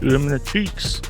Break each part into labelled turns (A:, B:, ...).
A: Shoot him in the cheeks.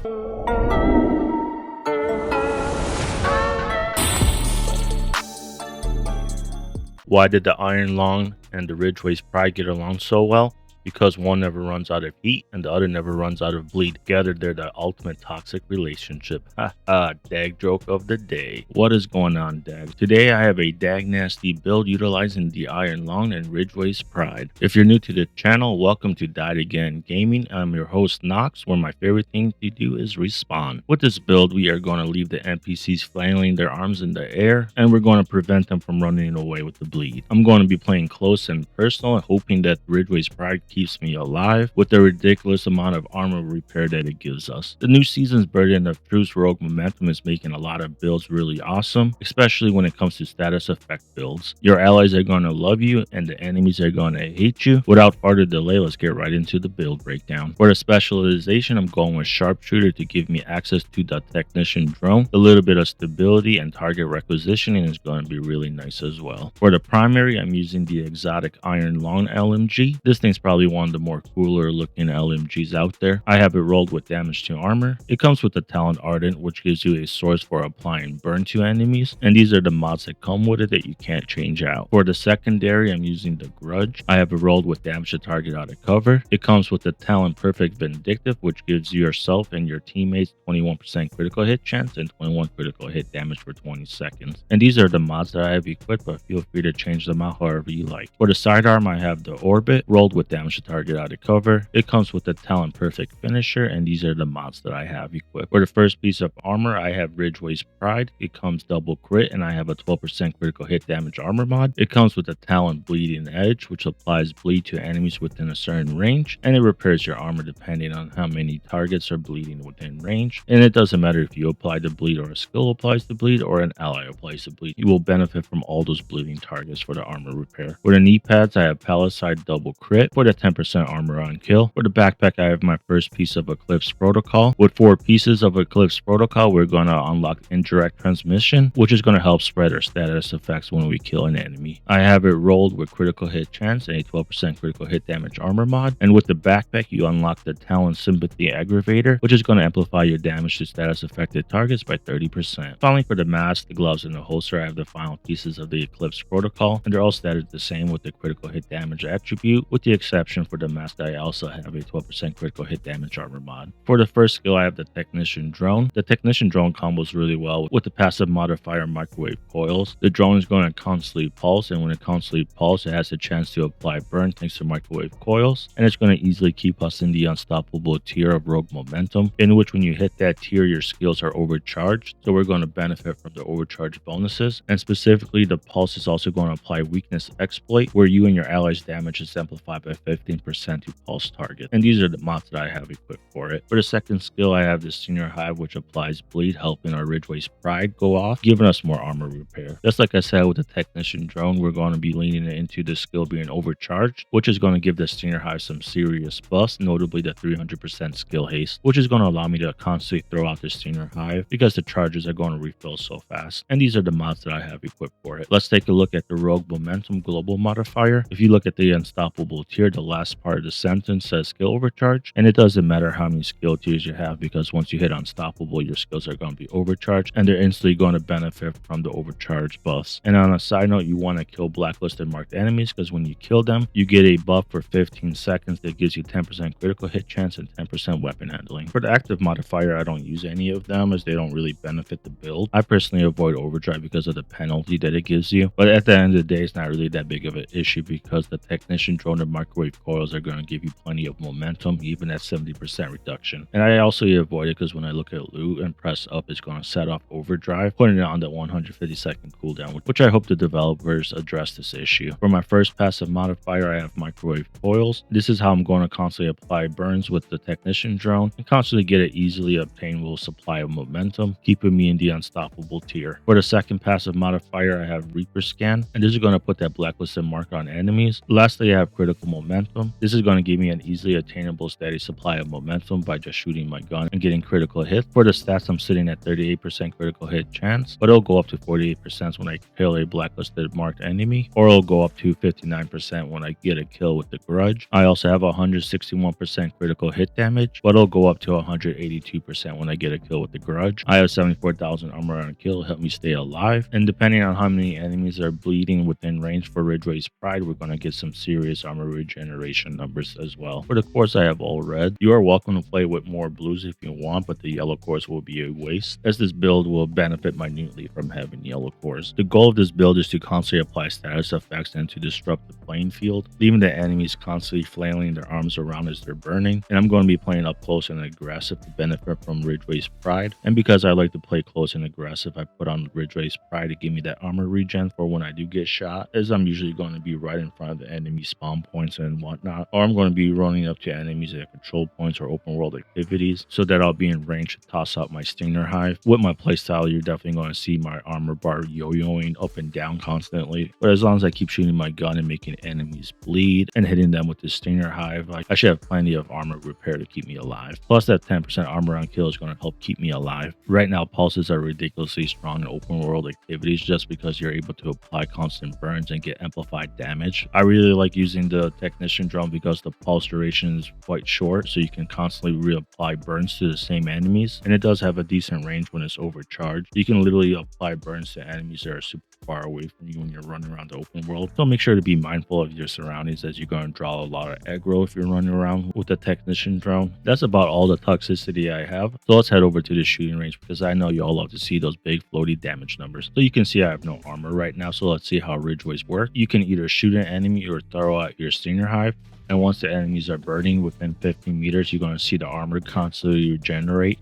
A: Why did the Iron Long and the Ridgeway's Pride get along so well? Because one never runs out of heat and the other never runs out of bleed. Together, they're the ultimate toxic relationship. Haha, d.a.g joke of the day. What is going on, d.a.g? Today, I have a d.a.g nasty build utilizing the Iron Long and Ridgeway's Pride. If you're new to the channel, welcome to Die Again Gaming. I'm your host, NOX'S, where my favorite thing to do is respawn. With this build, we are going to leave the NPCs flailing their arms in the air, and we're going to prevent them from running away with the bleed. I'm going to be playing close and personal and hoping that Ridgeway's Pride keeps me alive with the ridiculous amount of armor repair that it gives us. The new season's burden of True's rogue momentum is making a lot of builds really awesome, especially when it comes to status effect builds. Your allies are going to love you and the enemies are going to hate you. Without further delay, let's get right into the build breakdown. For the specialization, I'm going with Sharpshooter to give me access to the Technician drone. A little bit of stability and target requisitioning is going to be really nice as well. For the primary, I'm using the exotic Iron Long LMG. This thing's probably one of the more cooler looking LMGs out there. I have it rolled with damage to armor. It comes with the Talent Ardent, which gives you a source for applying burn to enemies, and these are the mods that come with it that you can't change out. For the secondary, I'm using the Grudge. I have it rolled with damage to target out of cover. It comes with the Talent Perfect Vindictive, which gives yourself and your teammates 21% critical hit chance and 21 critical hit damage for 20 seconds. And these are the mods that I have equipped, but feel free to change them out however you like. For the sidearm, I have the Orbit rolled with damage to target out of cover. It comes with the Talent Perfect Finisher, and these are the mods that I have equipped. For the first piece of armor, I have Ridgeway's Pride. It comes double crit, and I have a 12% critical hit damage armor mod. It comes with the Talent Bleeding Edge, which applies bleed to enemies within a certain range, and it repairs your armor depending on how many targets are bleeding within range. And it doesn't matter if you apply the bleed or a skill applies the bleed or an ally applies the bleed. You will benefit from all those bleeding targets for the armor repair. For the knee pads, I have Palisade double crit for the 10% armor on kill. For the backpack, I have my first piece of Eclipse Protocol. With 4 pieces of Eclipse Protocol, we're going to unlock Indirect Transmission, which is going to help spread our status effects when we kill an enemy. I have it rolled with critical hit chance and a 12% critical hit damage armor mod. And with the backpack, you unlock the Talent Sympathy Aggravator, which is going to amplify your damage to status affected targets by 30%. Finally, for the mask, the gloves, and the holster, I have the final pieces of the Eclipse Protocol, and they're all stated the same with the critical hit damage attribute, with the exception for the mask I also have a 12% critical hit damage armor mod. For the first skill, I have the Technician drone. The Technician drone combos really well with the passive modifier Microwave Coils. The drone is going to constantly pulse, and when it constantly pulse, it has a chance to apply burn thanks to Microwave Coils, and it's going to easily keep us in the unstoppable tier of rogue momentum, in which when you hit that tier, your skills are overcharged, so we're going to benefit from the overcharge bonuses. And specifically, the pulse is also going to apply Weakness Exploit, where you and your allies' damage is amplified by 15% to pulse target. And these are the mods that I have equipped for it. For the second skill, I have the Senior Hive, which applies bleed, helping our Ridgeway's Pride go off, giving us more armor repair. Just like I said with the Technician drone, we're going to be leaning into the skill being overcharged, which is going to give the Senior Hive some serious buffs, notably the 300% skill haste, which is going to allow me to constantly throw out the Senior Hive because the charges are going to refill so fast. And these are the mods that I have equipped for it. Let's take a look at the Rogue Momentum Global modifier. If you look at the Unstoppable tier, the last part of the sentence says skill overcharge, and it doesn't matter how many skill tiers you have, because once you hit Unstoppable, your skills are going to be overcharged, and they're instantly going to benefit from the overcharge buffs. And on a side note, you want to kill blacklisted marked enemies, because when you kill them, you get a buff for 15 seconds that gives you 10% critical hit chance and 10% weapon handling. For the active modifier, I don't use any of them as they don't really benefit the build. I personally avoid overdrive because of the penalty that it gives you, but at the end of the day, it's not really that big of an issue because the Technician drone and Microwave Coils are going to give you plenty of momentum, even at 70% reduction. And I also avoid it because when I look at loot and press up, it's going to set off overdrive, putting it on the 150-second cooldown, which I hope the developers address this issue. For my first passive modifier, I have Microwave Coils. This is how I'm going to constantly apply burns with the Technician drone and constantly get an easily obtainable supply of momentum, keeping me in the unstoppable tier. For the second passive modifier, I have Reaper Scan, and this is going to put that blacklisted mark on enemies. Lastly, I have Critical Momentum. momentum. This is going to give me an easily attainable steady supply of momentum by just shooting my gun and getting critical hits. For the stats, I'm sitting at 38% critical hit chance, but it'll go up to 48% when I kill a blacklisted marked enemy, or it'll go up to 59% when I get a kill with the Grudge. I also have 161% critical hit damage, but it'll go up to 182% when I get a kill with the Grudge. I have 74,000 armor on kill to help me stay alive, and depending on how many enemies are bleeding within range for Ridgeway's Pride, we're going to get some serious armor regeneration numbers as well. For the cores, I have all red. You are welcome to play with more blues if you want, but the yellow cores will be a waste, as this build will benefit minutely from having yellow cores. The goal of this build is to constantly apply status effects and to disrupt the playing field, leaving the enemies constantly flailing their arms around as they're burning. And I'm going to be playing up close and aggressive to benefit from Ridgeway's Pride. And because I like to play close and aggressive, I put on Ridgeway's Pride to give me that armor regen for when I do get shot, as I'm usually going to be right in front of the enemy spawn points and whatnot, or I'm going to be running up to enemies at control points or open world activities, so that I'll be in range to toss out my Stinger Hive. With my playstyle, you're definitely going to see my armor bar yo-yoing up and down constantly, but as long as I keep shooting my gun and making enemies bleed and hitting them with the Stinger Hive, I should have plenty of armor repair to keep me alive. Plus that 10% armor on kill is going to help keep me alive. Right now, pulses are ridiculously strong in open world activities just because you're able to apply constant burns and get amplified damage. I really like using the technician drone because the pulse duration is quite short, so you can constantly reapply burns to the same enemies, and it does have a decent range when it's overcharged. You can literally apply burns to enemies that are super far away from you when you're running around the open world. So make sure to be mindful of your surroundings, as you're going to draw a lot of aggro if you're running around with the technician drone. That's about all the toxicity I have. So let's head over to the shooting range, because I know y'all love to see those big floaty damage numbers. So you can see I have no armor right now, so let's see how Ridgeways work. You can either shoot an enemy or throw out your Stinger Hive, and once the enemies are burning within 15 meters, you're going to see the armor constantly regenerate.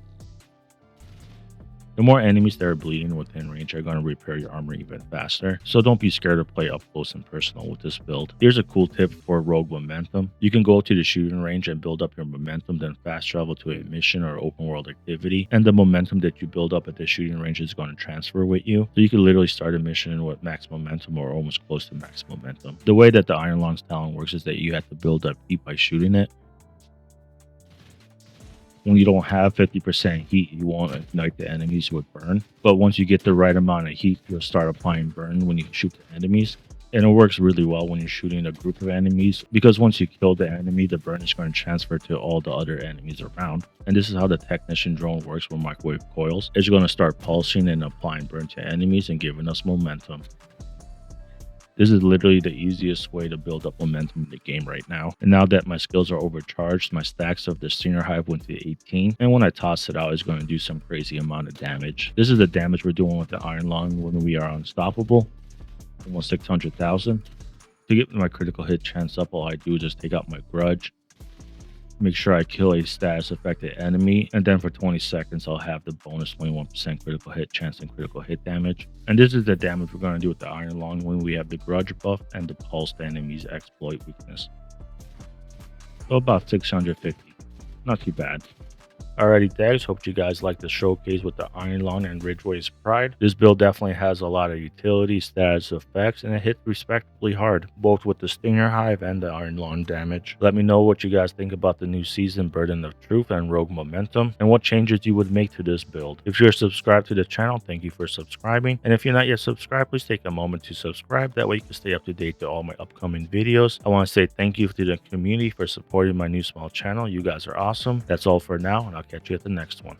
A: The more enemies that are bleeding within range are going to repair your armor even faster, so don't be scared to play up close and personal with this build. Here's a cool tip for rogue momentum. You can go to the shooting range and build up your momentum, then fast travel to a mission or open world activity, and the momentum that you build up at the shooting range is going to transfer with you. So you can literally start a mission with max momentum or almost close to max momentum. The way that the Iron Lung's talent works is that you have to build up heat by shooting it. When you don't have 50% heat, you won't ignite the enemies with burn. But once you get the right amount of heat, you'll start applying burn when you shoot the enemies. And it works really well when you're shooting a group of enemies, because once you kill the enemy, the burn is going to transfer to all the other enemies around. And this is how the technician drone works with microwave coils, is you're going to start pulsing and applying burn to enemies and giving us momentum. This is literally the easiest way to build up momentum in the game right now. And now that my skills are overcharged, my stacks of the Stinger Hive went to 18. And when I toss it out, it's going to do some crazy amount of damage. This is the damage we're doing with the Iron Lung when we are unstoppable. Almost 600,000. To get my critical hit chance up, all I do is just take out my Grudge, make sure I kill a status affected enemy, and then for 20 seconds I'll have the bonus 21% critical hit chance and critical hit damage. And this is the damage we're going to do with the Iron Lung when we have the Grudge buff and the pulsed enemies exploit weakness. So about 650. Not too bad. Alrighty, tags, hope you guys like the showcase with the Iron Lung and Ridgeway's Pride. This build definitely has a lot of utility, status effects, and it hit respectably hard, both with the Stinger Hive and the Iron Lung damage. Let me know what you guys think about the new season Burden of Truth and Rogue Momentum, and what changes you would make to this build. If you're subscribed to the channel, thank you for subscribing, and if you're not yet subscribed, please take a moment to subscribe. That way you can stay up to date to all my upcoming videos. I want to say thank you to the community for supporting my new small channel. You guys are awesome. That's all for now, and I'll catch you at the next one.